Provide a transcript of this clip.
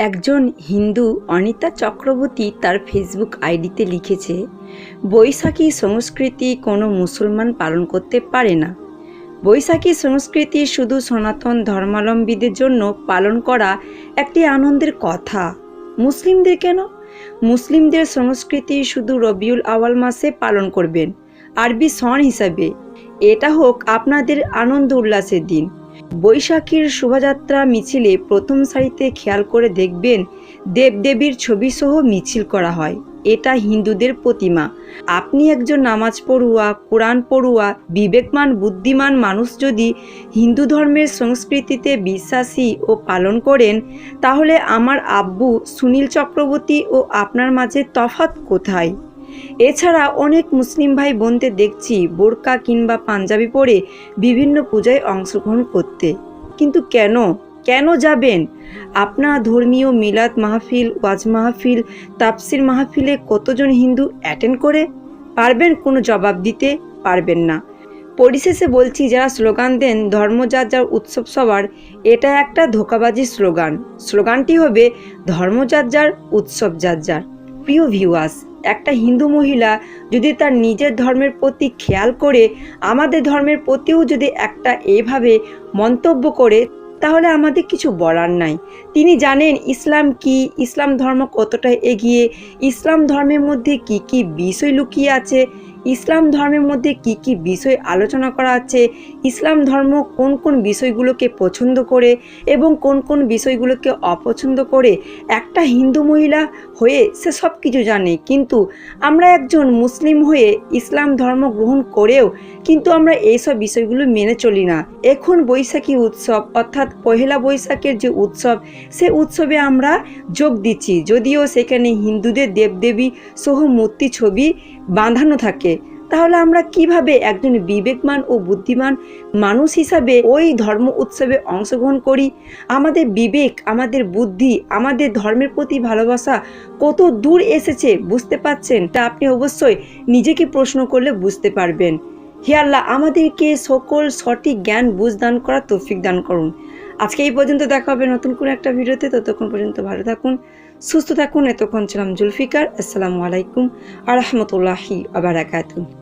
একজন হিন্দু অনিতা চক্রবর্তী তার ফেসবুক আইডিতে লিখেছে, বৈশাখী সংস্কৃতি কোনো মুসলমান পালন করতে পারে না। বৈশাখী সংস্কৃতি শুধু সনাতন ধর্মাবলম্বীদের জন্য পালন করা একটি আনন্দের কথা। মুসলিমদের কেন? মুসলিমদের সংস্কৃতি শুধু রবিউল আওয়াল মাসে পালন করবেন, আরবি সন হিসাবে। এটা হোক আপনাদের আনন্দ উল্লাসের দিন। বৈশাখীর শোভাযাত্রা মিছিলে প্রথম সারিতে খেয়াল করে দেখবেন দেবদেবীর ছবি সহ মিছিল করা হয়। এটা হিন্দুদের প্রতিমা। আপনি একজন নামাজ পড়ুয়া, কোরআন পড়ুয়া, বিবেকমান বুদ্ধিমান মানুষ যদি হিন্দু ধর্মের সংস্কৃতিতে বিশ্বাসী ও পালন করেন, তাহলে আমার আব্বু সুনীল চক্রবর্তী ও আপনার মাঝে তফাৎ কোথায়? এছাড়া অনেক মুসলিম ভাই বোনদের দেখছি বোরকা কিংবা পাঞ্জাবি পরে বিভিন্ন পূজায় অংশগ্রহণ করতে। কিন্তু কেন যাবেন? আপনার ধর্মীয় মিলাদ মাহফিল, ওয়াজ মাহফিল, তাফসির মাহফিলে কতজন হিন্দু অ্যাটেন্ড করে? পারবেন কোনো জবাব দিতে? পারবেন না। পরিশেষে বলছি, যারা স্লোগান দেন ধর্ম যার যার উৎসব সবার, এটা একটা ধোঁকাবাজি স্লোগান। স্লোগানটি হবে ধর্ম যার যার উৎসব যার যার। প্রিয় ভিউয়ার্স, একটা হিন্দু মহিলা যদি তার নিজের ধর্মের প্রতি খেয়াল করে আমাদের ধর্মের প্রতিও যদি একটা এভাবে মন্তব্য করে, তাহলে আমাদের কিছু বলার নাই। তিনি জানেন ইসলাম কি, ইসলাম ধর্ম কতটা এগিয়ে, ইসলাম ধর্মের মধ্যে কি কি বিষয় লুকিয়ে আছে, ইসলাম ধর্মের মধ্যে কি কি বিষয় আলোচনা করা আছে, ইসলাম ধর্ম কোন কোন বিষয়গুলোকে পছন্দ করে এবং কোন কোন বিষয়গুলোকে অপছন্দ করে। একটা হিন্দু মহিলা হয়ে সে সব কিছু জানে, কিন্তু আমরা একজন মুসলিম হয়ে ইসলাম ধর্ম গ্রহণ করেও কিন্তু আমরা এইসব বিষয়গুলো মেনে চলি না। এখন বৈশাখী উৎসব অর্থাৎ পহেলা বৈশাখের যে উৎসব, সে উৎসবে আমরা যোগ দিচ্ছি, যদিও সেখানে হিন্দুদের দেবদেবী সহ মূর্তি ছবি বাঁধানো থাকে। তাহলে আমরা কিভাবে একজন বিবেকমান ও বুদ্ধিমান মানুষ হিসাবে ওই ধর্ম উৎসবে অংশগ্রহণ করি? আমাদের বিবেক, আমাদের বুদ্ধি, আমাদের ধর্মের প্রতি ভালোবাসা কত দূর এসেছে বুঝতে পারছেন? তা আপনি অবশ্যই নিজেকে প্রশ্ন করলে বুঝতে পারবেন। হে আল্লাহ, আমাদেরকে সকল সঠিক জ্ঞান বুঝ দান করার তৌফিক দান করুন। আজকে এই পর্যন্ত দেখা হবে নতুন কোনো একটা ভিডিওতে। ততক্ষণ পর্যন্ত ভালো থাকুন, সুস্থ থাকুন। এতক্ষণ ছিলাম জুলফিকার। আসসালামু আলাইকুম আ রহমতুল্লাহি ওয়া বারাকাতুহু।